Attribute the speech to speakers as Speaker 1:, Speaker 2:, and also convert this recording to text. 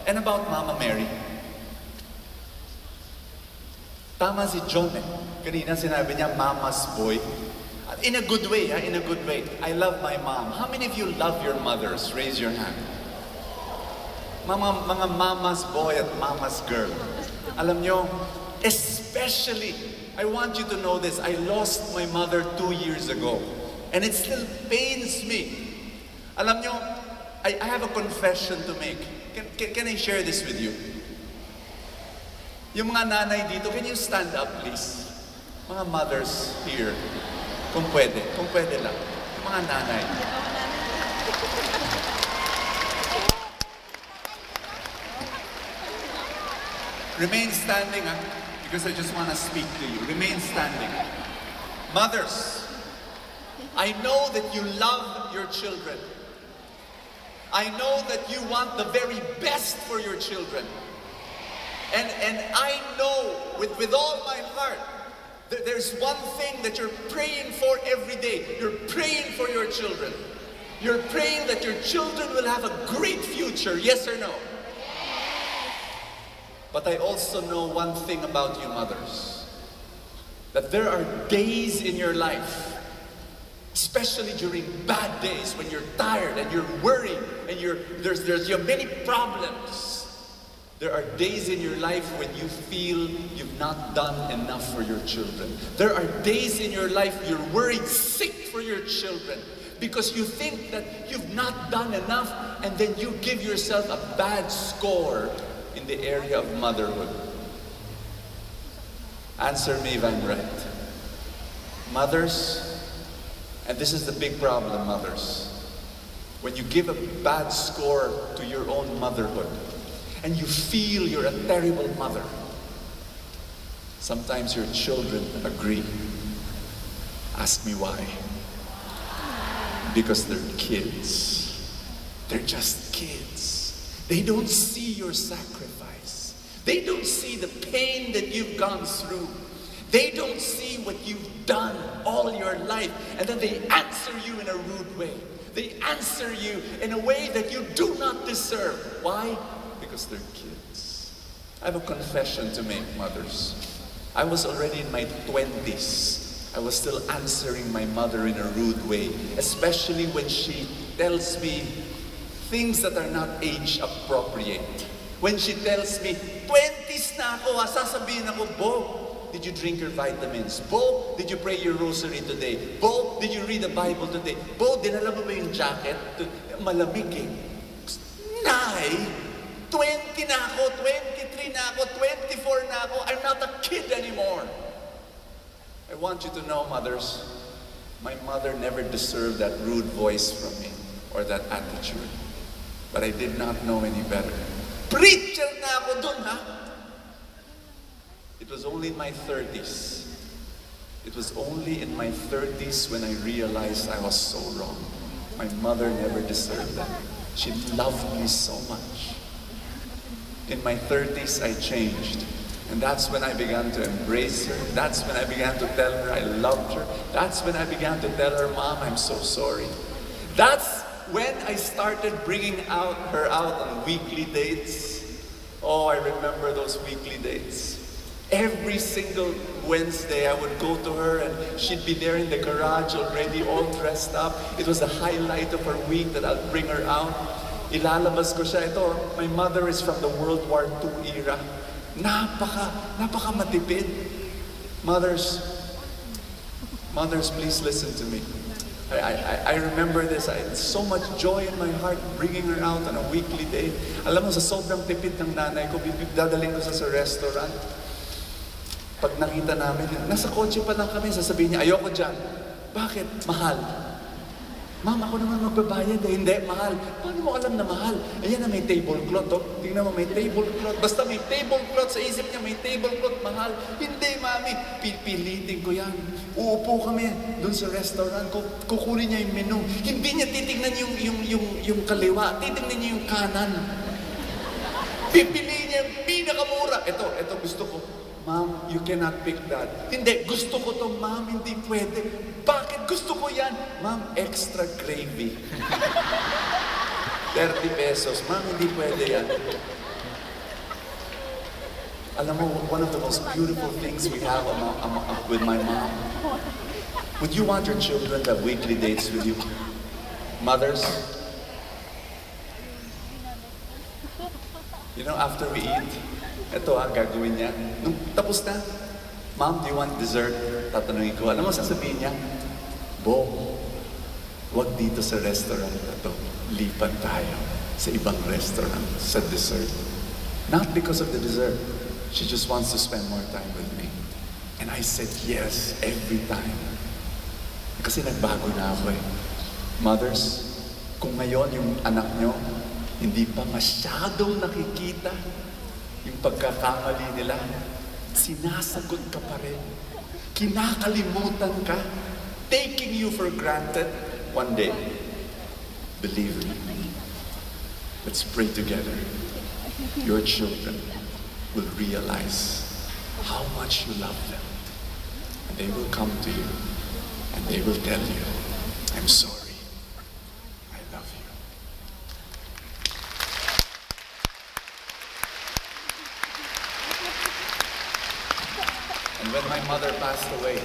Speaker 1: And about Mama Mary. Tama si John eh. Kanina sinabi niya, Mama's boy. In a good way, in a good way. I love my mom. How many of you love your mothers? Raise your hand. Mga mama's boy at mama's girl. Alam nyo, especially, I want you to know this, I lost my mother 2 years ago. And it still pains me. Alam nyo, I have a confession to make. Can I share this with you? Yung mga nanay dito, can you stand up please? Mga mothers here. Kung pwede lang. Yung mga nanay. Remain standing, because I just want to speak to you. Remain standing. Mothers, I know that you love your children. I know that you want the very best for your children. And I know with all my heart, there's one thing that you're praying for every day. You're praying for your children. You're praying that your children will have a great future, yes or no? But I also know one thing about you mothers, that there are days in your life, especially during bad days when you're tired and you're worried and you have many problems. There are days in your life when you feel you've not done enough for your children. There are days in your life you're worried sick for your children because you think that you've not done enough, and then you give yourself a bad score in the area of motherhood. Answer me if I'm right. Mothers, and this is the big problem, mothers, when you give a bad score to your own motherhood, and you feel you're a terrible mother, sometimes your children agree. Ask me why. Because they're kids. They're just kids. They don't see your sacrifice. They don't see the pain that you've gone through. They don't see what you've done all your life. And then they answer you in a rude way. They answer you in a way that you do not deserve. Why? Because they're kids. I have a confession to make, mothers. I was already in my 20s. I was still answering my mother in a rude way, especially when she tells me things that are not age appropriate. When she tells me, 20s na ako, sasabihin ako, Bo, did you drink your vitamins? Bo, did you pray your rosary today? Bo, did you read the Bible today? Bo, dinala mo ba yung jacket? Malamig eh. Nay, 20 na ako, 23 na ako, 24 na ako. I'm not a kid anymore. I want you to know, mothers, my mother never deserved that rude voice from me or that attitude. But I did not know any better. Preacher na ako dun, ha? It was only in my 30s. It was only in my 30s when I realized I was so wrong. My mother never deserved that. She loved me so much. In my 30s, I changed. And that's when I began to embrace her. That's when I began to tell her I loved her. That's when I began to tell her, Mom, I'm so sorry. That's when I started bringing her out on weekly dates. Oh, I remember those weekly dates. Every single Wednesday, I would go to her and she'd be there in the garage already, all dressed up. It was the highlight of her week that I'll bring her out. Ilalabas ko siya. Ito, my mother is from the World War II era. Napaka matipid. Mothers, please listen to me. I remember this. I had so much joy in my heart bringing her out on a weekly date. Alam mo, sa sobrang tipid ng nanay ko, dadaling ko sa restaurant. Pag nakita namin, nasa kotse pa lang kami, sasabihin niya, ayoko dyan. Bakit? Mahal. Ma'am, ako naman magbabayad eh. Hindi, mahal. Paano mo alam na mahal? Ayan na, may tablecloth. Oh. Tingnan mo, may tablecloth. Basta may tablecloth sa isip niya, may tablecloth, mahal. Hindi, mami. Pipilitin ko yan. Uupo kami dun sa restaurant. Kukunin niya yung menu. Hindi niya titignan yung kaliwa. Titignan niya yung kanan. Pipiliin niya yung pinakamura. Ito gusto ko. Ma'am, you cannot pick that. Hindi, gusto ko to, ma'am, hindi pwede. Bakit gusto ko yan? Ma'am, extra gravy. 30 pesos. Ma'am, hindi pwede yan. Alam mo, one of the most beautiful things we have with my mom, would you want your children to have weekly dates with you? Mothers? You know, after we eat, ito gagawin niya. Nung tapos na, Mom, do you want dessert? Tatanungin ko. Alam mo, sasabihin niya, Bo, wag dito sa restaurant na to. Lipan tayo sa ibang restaurant, sa dessert. Not because of the dessert. She just wants to spend more time with me. And I said yes every time. Kasi nagbago na ako eh. Mothers, kung ngayon yung anak nyo, hindi pa masyadong nakikita yung pagkakamali nila, sinasagot ka pa rin. Kinakalimutan ka. Taking you for granted. One day, believe me, let's pray together. Your children will realize how much you love them. And they will come to you and they will tell you, I'm sorry. I love you. And when my mother passed away,